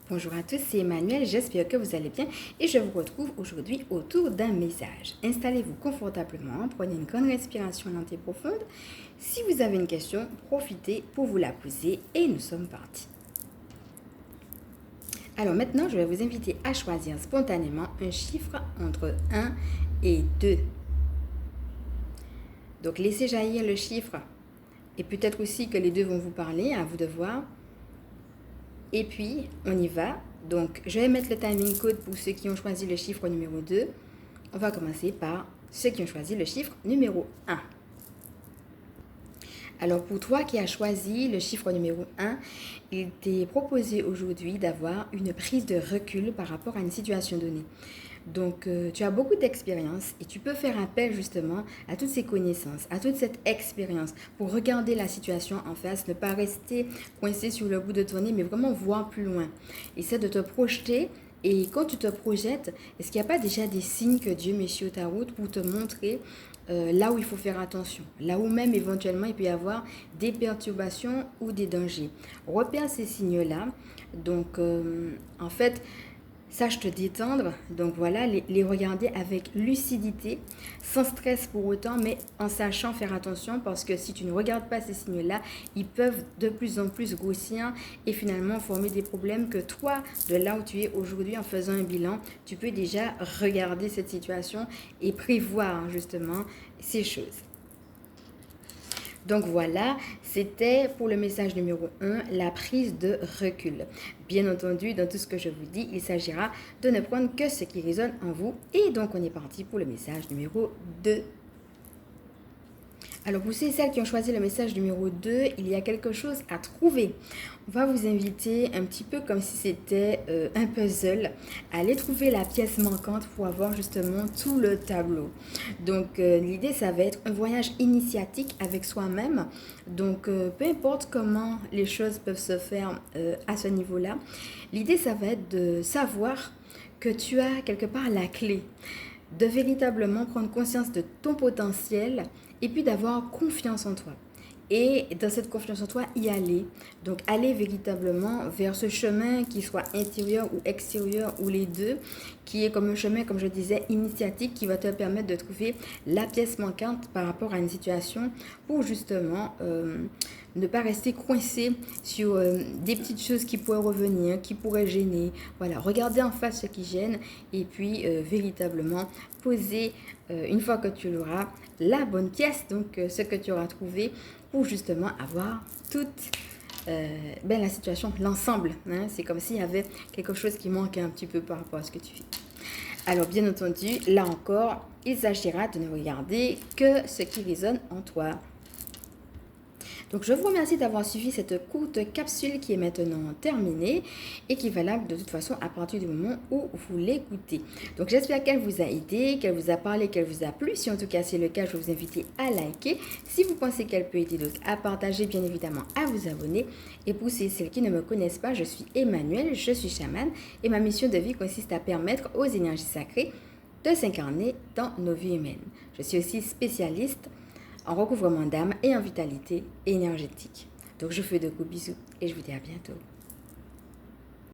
Bonjour à tous, c'est Emmanuel, j'espère que vous allez bien et je vous retrouve aujourd'hui autour d'un message. Installez-vous confortablement, prenez une grande respiration lente et profonde. Si vous avez une question, profitez pour vous la poser et nous sommes partis. Alors maintenant, je vais vous inviter à choisir spontanément un chiffre entre 1 et 2. Donc laissez jaillir le chiffre et peut-être aussi que les deux vont vous parler, à vous de voir. Et puis, on y va. Donc, je vais mettre le timing code pour ceux qui ont choisi le chiffre numéro 2. On va commencer par ceux qui ont choisi le chiffre numéro 1. Alors, pour toi qui as choisi le chiffre numéro 1, il t'est proposé aujourd'hui d'avoir une prise de recul par rapport à une situation donnée. Donc, tu as beaucoup d'expérience et tu peux faire appel justement à toutes ces connaissances, à toute cette expérience pour regarder la situation en face, ne pas rester coincé sur le bout de ton nez, mais vraiment voir plus loin. Essaie de te projeter. Et quand tu te projettes, est-ce qu'il n'y a pas déjà des signes que Dieu met sur ta route pour te montrer là où il faut faire attention, là où même éventuellement il peut y avoir des perturbations ou des dangers. Repère ces signes-là. Donc, en fait, sache te détendre, donc voilà, les regarder avec lucidité, sans stress pour autant, mais en sachant faire attention parce que si tu ne regardes pas ces signes-là, ils peuvent de plus en plus grossir et finalement former des problèmes que toi, de là où tu es aujourd'hui en faisant un bilan, tu peux déjà regarder cette situation et prévoir justement ces choses. Donc voilà, c'était pour le message numéro 1, la prise de recul. Bien entendu, dans tout ce que je vous dis, il s'agira de ne prendre que ce qui résonne en vous. Et donc on est parti pour le message numéro 2. Alors pour ceux et celles qui ont choisi le message numéro 2, il y a quelque chose à trouver. On va vous inviter un petit peu comme si c'était un puzzle à aller trouver la pièce manquante pour avoir justement tout le tableau. Donc l'idée ça va être un voyage initiatique avec soi-même. Donc peu importe comment les choses peuvent se faire à ce niveau-là, l'idée ça va être de savoir que tu as quelque part la clé, de véritablement prendre conscience de ton potentiel et puis d'avoir confiance en toi. Et dans cette confiance en toi, y aller. Donc aller véritablement vers ce chemin qui soit intérieur ou extérieur ou les deux, qui est comme un chemin, comme je disais, initiatique qui va te permettre de trouver la pièce manquante par rapport à une situation pour justement ne pas rester coincé sur des petites choses qui pourraient revenir, qui pourraient gêner. Voilà, regarder en face ce qui gêne et puis véritablement poser, une fois que tu l'auras, la bonne pièce, donc ce que tu auras trouvé pour justement avoir toute la situation, l'ensemble. Hein. C'est comme s'il y avait quelque chose qui manquait un petit peu par rapport à ce que tu fais. Alors bien entendu, là encore, il s'agira de ne regarder que ce qui résonne en toi. Donc je vous remercie d'avoir suivi cette courte capsule qui est maintenant terminée et qui est valable de toute façon à partir du moment où vous l'écoutez. Donc j'espère qu'elle vous a aidé, qu'elle vous a parlé, qu'elle vous a plu. Si en tout cas c'est le cas, je vais vous inviter à liker. Si vous pensez qu'elle peut aider d'autres, à partager, bien évidemment à vous abonner. Et pour celles qui ne me connaissent pas, je suis Emmanuel, je suis chamane et ma mission de vie consiste à permettre aux énergies sacrées de s'incarner dans nos vies humaines. Je suis aussi spécialiste en recouvrement d'âme et en vitalité énergétique. Donc je vous fais de gros bisous et je vous dis à bientôt.